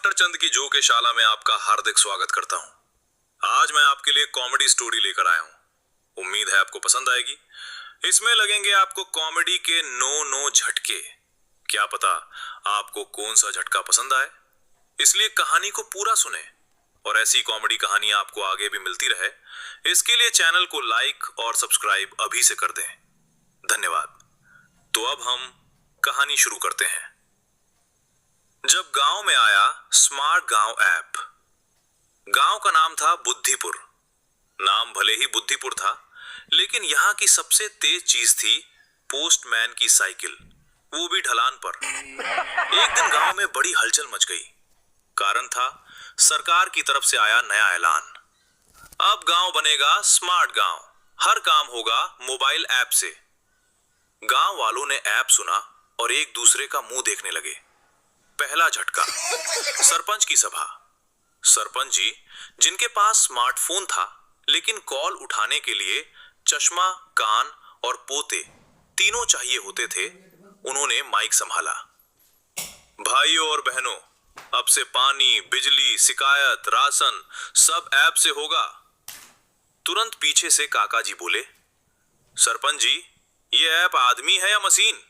After चंद की जो के शाला में आपका हार्दिक स्वागत करता हूं। आज मैं आपके लिए कॉमेडी स्टोरी लेकर आया हूं। उम्मीद है आपको पसंद आएगी। इसमें लगेंगे आपको कॉमेडी के नो झटके। क्या पता आपको कौन सा झटका पसंद आए, इसलिए कहानी को पूरा सुने और ऐसी कॉमेडी कहानी आपको आगे भी मिलती रहे, इसके लिए चैनल को लाइक और सब्सक्राइब अभी से कर दें। धन्यवाद। तो अब हम कहानी शुरू करते हैं। जब गांव में आया स्मार्ट गांव ऐप। गांव का नाम था बुद्धिपुर। नाम भले ही बुद्धिपुर था, लेकिन यहां की सबसे तेज चीज थी पोस्टमैन की साइकिल, वो भी ढलान पर। एक दिन गांव में बड़ी हलचल मच गई। कारण था सरकार की तरफ से आया नया ऐलान। अब गांव बनेगा स्मार्ट गांव, हर काम होगा मोबाइल ऐप से। गांव वालों ने ऐप सुना और एक दूसरे का मुंह देखने लगे। पहला झटका, सरपंच की सभा। सरपंच जी, जिनके पास स्मार्टफोन था लेकिन कॉल उठाने के लिए चश्मा, कान और पोते तीनों चाहिए होते थे, उन्होंने माइक संभाला। भाइयों और बहनों, अब से पानी, बिजली, शिकायत, राशन सब ऐप से होगा। तुरंत पीछे से काका जी बोले, सरपंच जी, ये ऐप आदमी है या मशीन?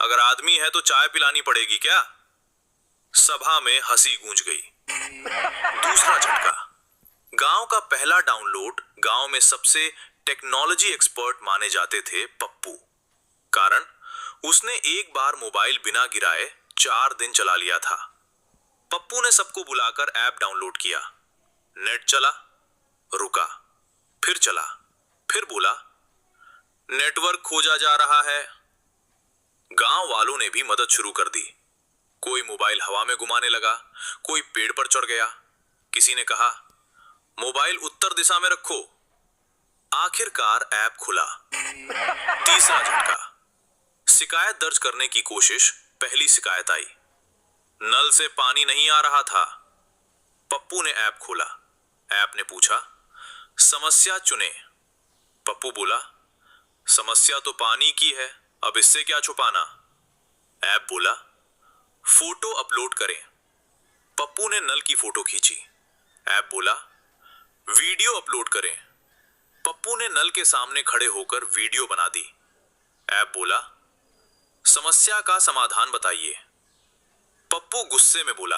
अगर आदमी है तो चाय पिलानी पड़ेगी क्या? सभा में हंसी गूंज गई। दूसरा झटका, गांव का पहला डाउनलोड गांव में सबसे टेक्नोलॉजी एक्सपर्ट माने जाते थे पप्पू। कारण उसने एक बार मोबाइल बिना गिराए 4 दिन चला लिया था। पप्पू ने सबको बुलाकर ऐप डाउनलोड किया। नेट चला, रुका, फिर चला, फिर बोला नेटवर्क खोजा जा रहा है। गांव वालों ने भी मदद शुरू कर दी। कोई मोबाइल हवा में घुमाने लगा, कोई पेड़ पर चढ़ गया। किसी ने कहा मोबाइल उत्तर दिशा में रखो। आखिरकार ऐप खुला। तीसरा झटका, शिकायत दर्ज करने की कोशिश। पहली शिकायत आई, नल से पानी नहीं आ रहा था। पप्पू ने ऐप खोला। ऐप ने पूछा समस्या चुने। पप्पू बोला समस्या तो पानी की है, अब इससे क्या छुपाना। ऐप बोला फोटो अपलोड करें। पप्पू ने नल की फोटो खींची। ऐप बोला वीडियो अपलोड करें। पप्पू ने नल के सामने खड़े होकर वीडियो बना दी। ऐप बोला समस्या का समाधान बताइए। पप्पू गुस्से में बोला,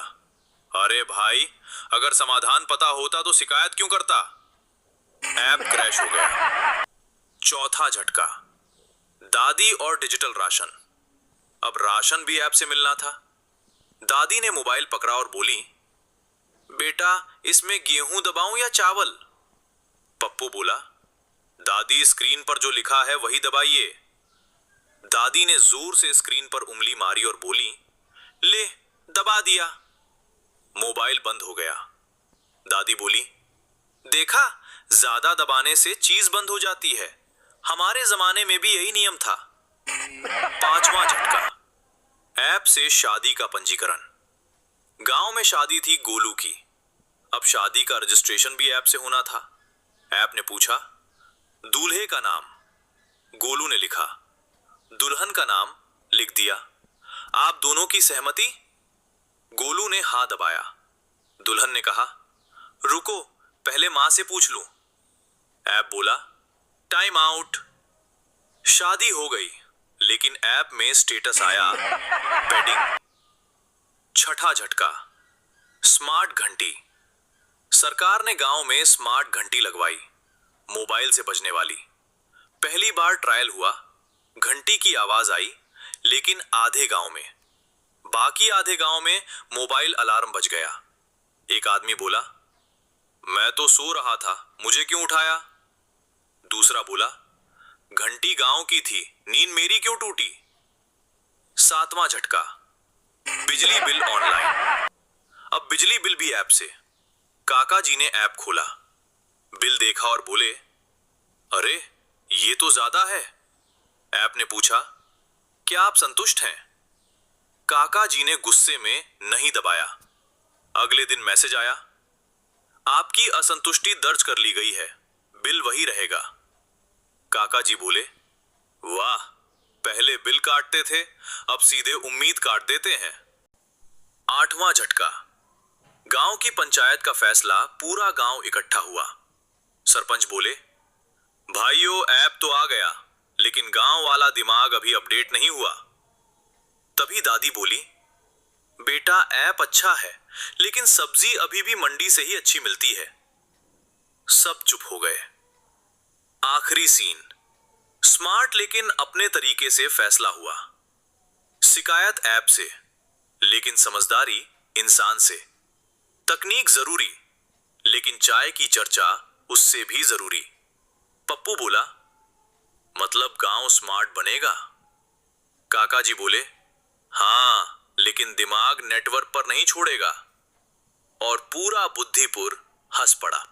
अरे भाई, अगर समाधान पता होता तो शिकायत क्यों करता। ऐप क्रैश हो गया। चौथा झटका, दादी और डिजिटल राशन। अब राशन भी ऐप से मिलना था। दादी ने मोबाइल पकड़ा और बोली, बेटा इसमें गेहूं दबाऊं या चावल? पप्पू बोला, दादी स्क्रीन पर जो लिखा है वही दबाइए। दादी ने जोर से स्क्रीन पर उंगली मारी और बोली, ले दबा दिया। मोबाइल बंद हो गया। दादी बोली, देखा, ज्यादा दबाने से चीज बंद हो जाती है, हमारे जमाने में भी यही नियम था। पांचवा झटका, ऐप से शादी का पंजीकरण। गांव में शादी थी गोलू की। अब शादी का रजिस्ट्रेशन भी ऐप से होना था। ऐप ने पूछा दूल्हे का नाम। गोलू ने लिखा। दुल्हन का नाम लिख दिया। आप दोनों की सहमति? गोलू ने हां दबाया। दुल्हन ने कहा रुको, पहले मां से पूछ लूं। ऐप बोला टाइम आउट। शादी हो गई, लेकिन ऐप में स्टेटस आया वेडिंग। छठा झटका, स्मार्ट घंटी। सरकार ने गांव में स्मार्ट घंटी लगवाई, मोबाइल से बजने वाली। पहली बार ट्रायल हुआ, घंटी की आवाज आई, लेकिन आधे गांव में। बाकी आधे गांव में मोबाइल अलार्म बज गया। एक आदमी बोला, मैं तो सो रहा था, मुझे क्यों उठाया? दूसरा बोला, घंटी गांव की थी, नींद मेरी क्यों टूटी? सातवां झटका, बिजली बिल ऑनलाइन। अब बिजली बिल भी ऐप से। काका जी ने ऐप खोला, बिल देखा और बोले, अरे ये तो ज्यादा है। ऐप ने पूछा, क्या आप संतुष्ट हैं? काका जी ने गुस्से में नहीं दबाया। अगले दिन मैसेज आया, आपकी असंतुष्टि दर्ज कर ली गई है, बिल वही रहेगा। काका जी बोले, वाह, पहले बिल काटते थे, अब सीधे उम्मीद काट देते हैं। आठवां झटका, गांव की पंचायत का फैसला पूरा गांव इकट्ठा हुआ। सरपंच बोले, भाइयों ऐप तो आ गया, लेकिन गांव वाला दिमाग अभी अपडेट नहीं हुआ। तभी दादी बोली, बेटा ऐप अच्छा है, लेकिन सब्जी अभी भी मंडी से ही अच्छी मिलती है। सब चुप हो गए। आखिरी सीन। स्मार्ट लेकिन अपने तरीके से फैसला हुआ। शिकायत ऐप से, लेकिन समझदारी इंसान से। तकनीक जरूरी, लेकिन चाय की चर्चा उससे भी जरूरी। पप्पू बोला, मतलब गांव स्मार्ट बनेगा? काका जी बोले, हाँ, लेकिन दिमाग नेटवर्क पर नहीं छोड़ेगा। और पूरा बुद्धिपुर हंस पड़ा।